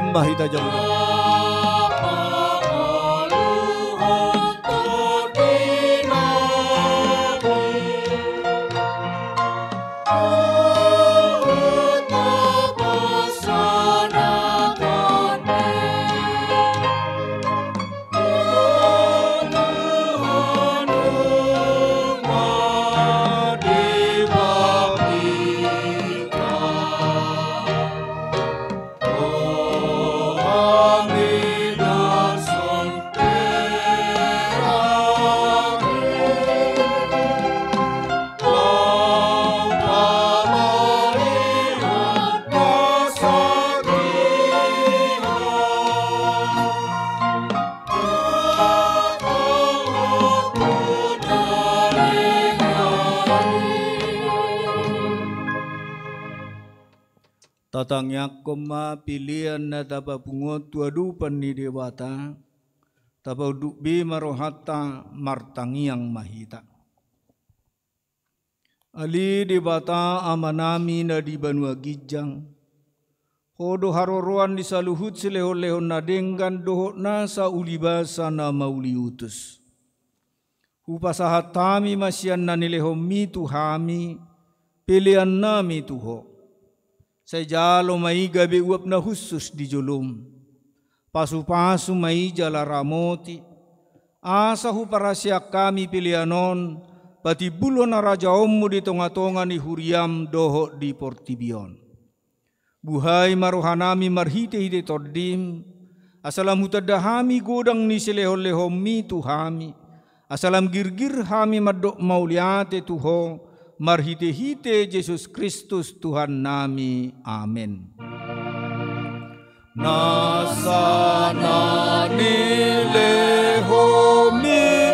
mahita jauh. Tatangnya koma pilihan na tapa pungot tuadu pani dewata tapa uduk be marohata martangiang mahita. Ali dewata amanami na di Banua Gijang. Hodo haroroan di saluhut sileho-leho na denggan dohok na sa ulibasa na mauli utus. Upasahat tami masyan na nileho mitu hami pilihan nami tuho. Saya jalo mai gabe uap na khusus di jolom. Pasu-pasu mai jala ramoti. Asahu parasya kami pilihanon. Pati bulo na raja ommu di tonga-tonga ni huriam doho di portibion. Buhay marohanami marhite-hite tordim. Asalam hutadahami godang ni sileho-leho mitu hami. Asalam girgir hami madok mauliate tuho. Marhite-hite Yesus Kristus Tuhan nami. Amin. Nasana nileho mi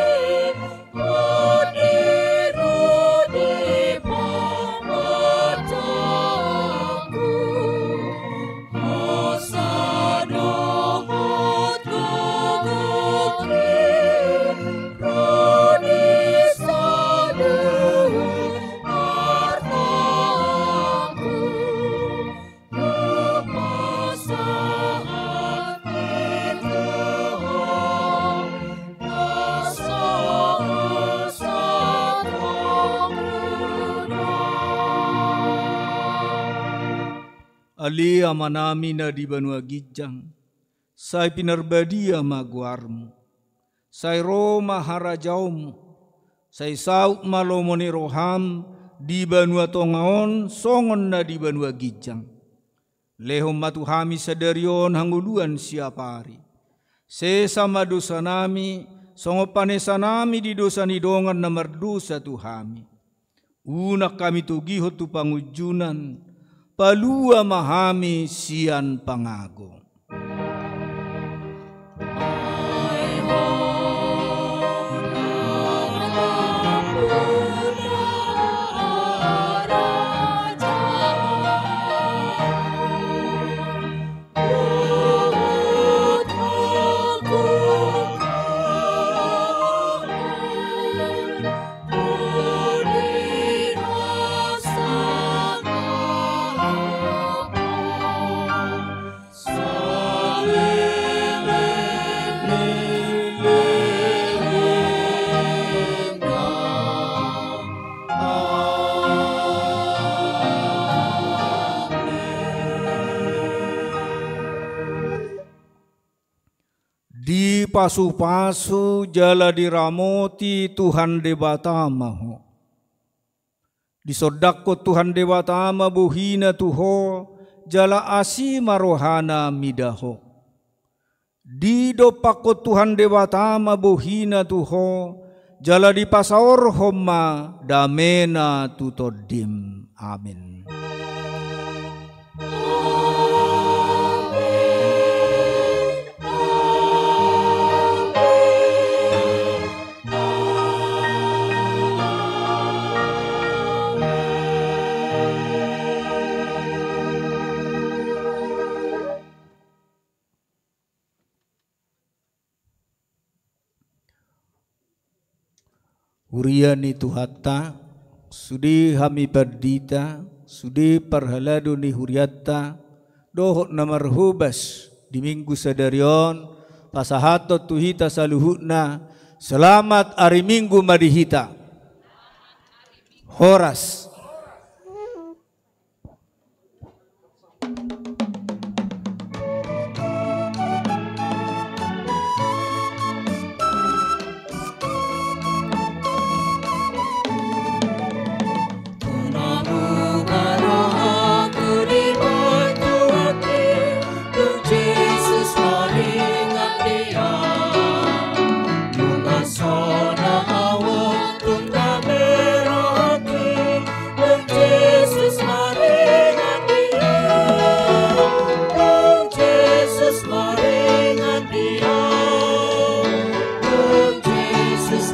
Ali amanami na di Banua Gijang, say pinarbadia maguarmu, say Roma harajaum, say sauk malomoni roham, di Banua Tongaon, songon na di Banua Gijang. Lehom matuhami sadarion hanguluan siapari. Sesama dosa nami, songopanesa nami di dosa nidongan na mardosa tuhami. Unak kami tugihot tu pangujunan, palua mahami sian pangago. Pasu-pasu jala diramoti Tuhan debatamaho. Disodakko Tuhan debatama buhina tuho jala asi marohana midaho. Didopakko Tuhan debatama buhina tuho jala dipasaor homa damena tutodim. Amin. Uriani Tuhata, sudi hami perdita, sudi parhaladu ni huriata, dohok namarhubas, di minggu sadarion pasahato tuhita saluhutna selamat hari minggu marihita horas. Yesus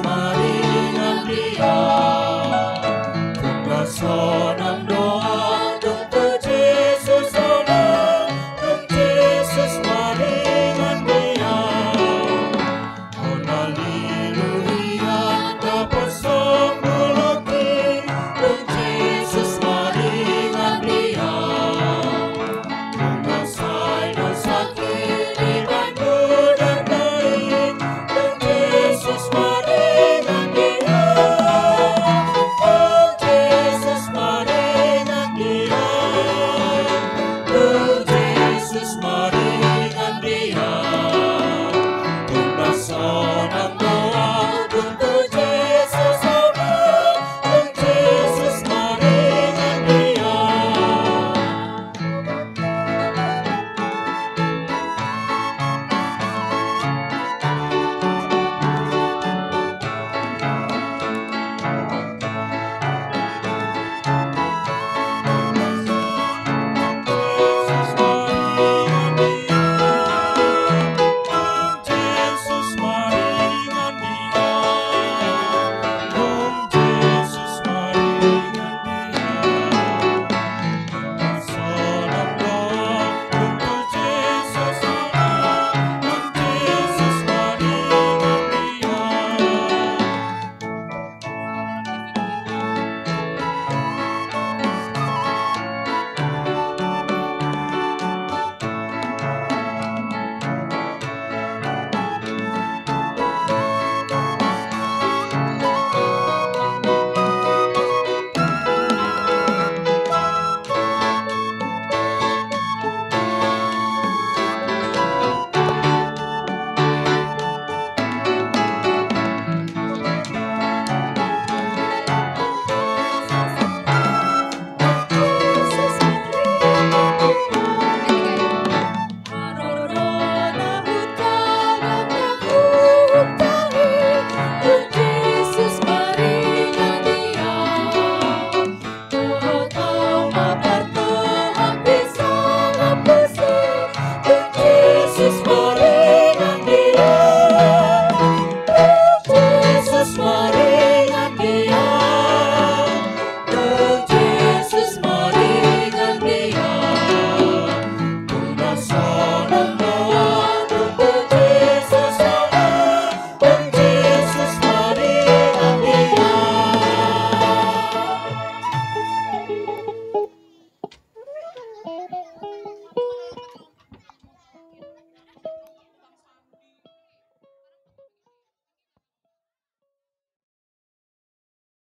maringan dia,